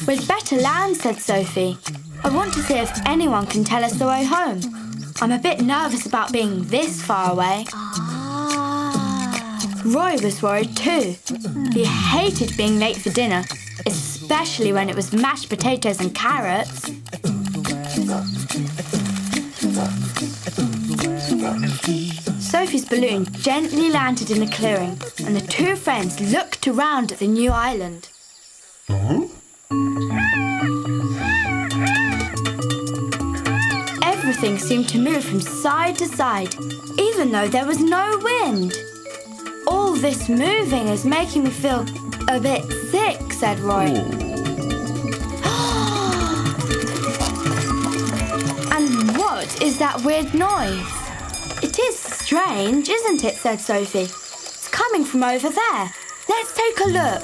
We'd better land, said Sophie. I want to see if anyone can tell us the way home. I'm a bit nervous about being this far away. Roy was worried too. He hated being late for dinner, especially when it was mashed potatoes and carrots. Sophie's balloon gently landed in a clearing, and the two friends looked around at the new island. Everything seemed to move from side to side, even though there was no wind. All this moving is making me feel a bit sick, said Roy. And what is that weird noise? It is strange, isn't it, said Sophie. It's coming from over there. Let's take a look.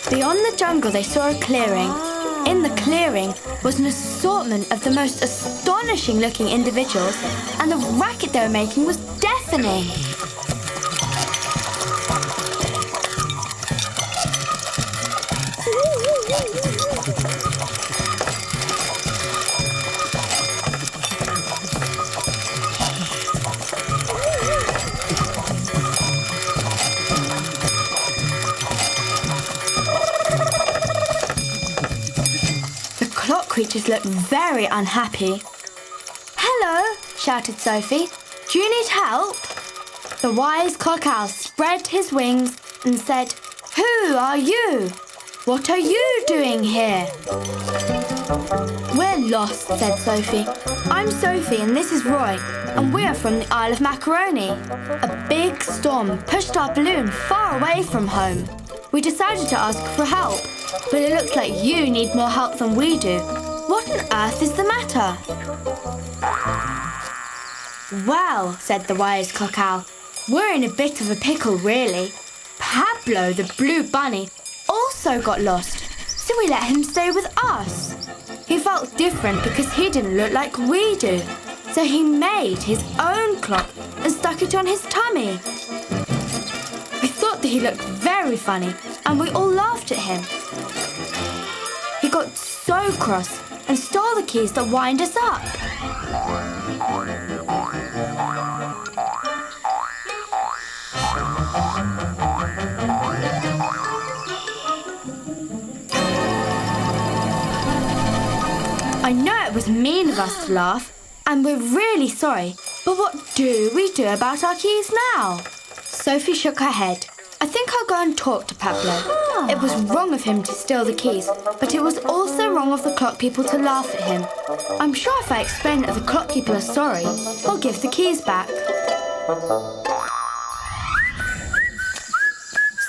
Beyond the jungle, they saw a clearing. In the clearing was an assortment of the most astonishing-looking individuals, and the racket they were making was deafening. Creatures looked very unhappy. Hello, shouted Sophie. Do you need help? The wise clock owl spread his wings and said, Who are you? What are you doing here? We're lost, said Sophie. I'm Sophie and this is Roy, and we are from the Isle of Macaroni. A big storm pushed our balloon far away from home. We decided to ask for help, but it looks like you need more help than we do. What on earth is the matter? Well, said the wise clock owl, we're in a bit of a pickle, really. Pablo, the blue bunny, also got lost, so we let him stay with us. He felt different because he didn't look like we do, so he made his own clock and stuck it on his tummy. We thought that he looked very funny, and we all laughed at him. He got so cross and stole the keys that wind us up. I know it was mean of us to laugh, and we're really sorry, but what do we do about our keys now? Sophie shook her head. I think I'll go and talk to Pablo. It was wrong of him to steal the keys, but it was also wrong of the clock people to laugh at him. I'm sure if I explain that the clock people are sorry, he'll give the keys back.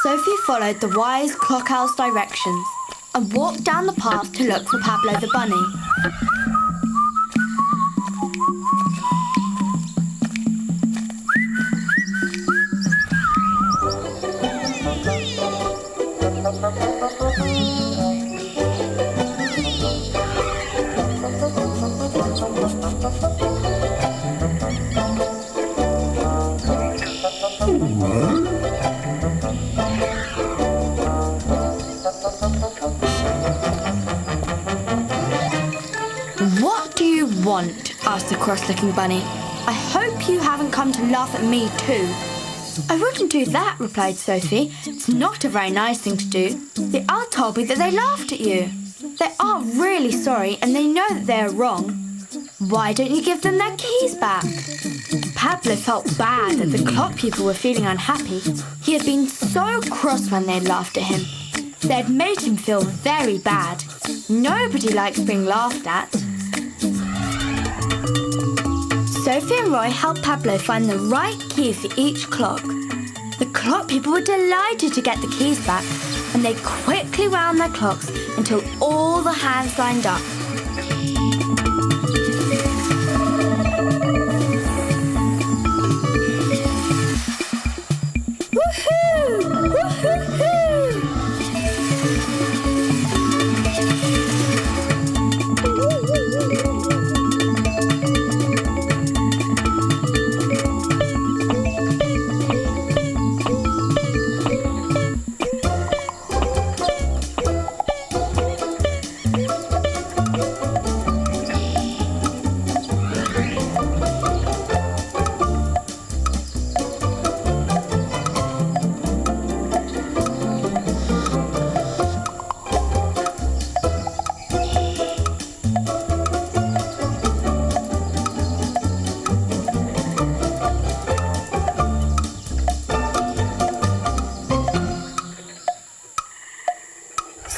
Sophie followed the wise clock owl's directions and walked down the path to look for Pablo the bunny. What do you want? Asked the cross-looking bunny. I hope you haven't come to laugh at me too. I wouldn't do that, replied Sophie. It's not a very nice thing to do. The owl told me that they laughed at you. They are really sorry and they know that they are wrong. Why don't you give them their keys back? Pablo felt bad that the clock people were feeling unhappy. He had been so cross when they laughed at him. They had made him feel very bad. Nobody likes being laughed at. Sophie and Roy helped Pablo find the right key for each clock. The clock people were delighted to get the keys back, and they quickly wound their clocks until all the hands lined up. Woohoo! Woohoo!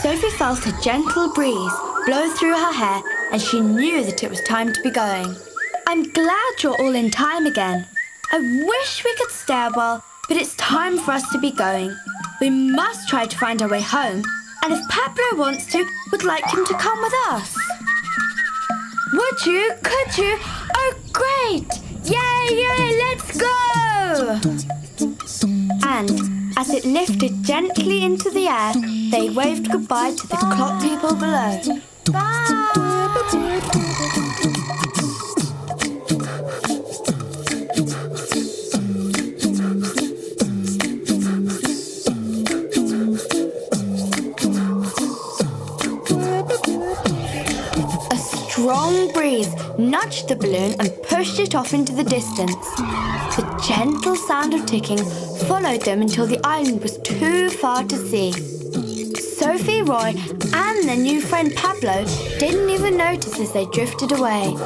Sophie felt a gentle breeze blow through her hair and she knew that it was time to be going. I'm glad you're all in time again. I wish we could stay a while, but it's time for us to be going. We must try to find our way home, and if Pablo wants to, we'd like him to come with us. Would you? Could you? Oh, great! Yay, yay, let's go! And as it lifted gently into the air, they waved goodbye to the clock people below. Bye! A strong breeze nudged the balloon and pushed it off into the distance. The gentle sound of ticking followed them until the island was too far to see. Sophie, Roy, and their new friend Pablo didn't even notice as they drifted away.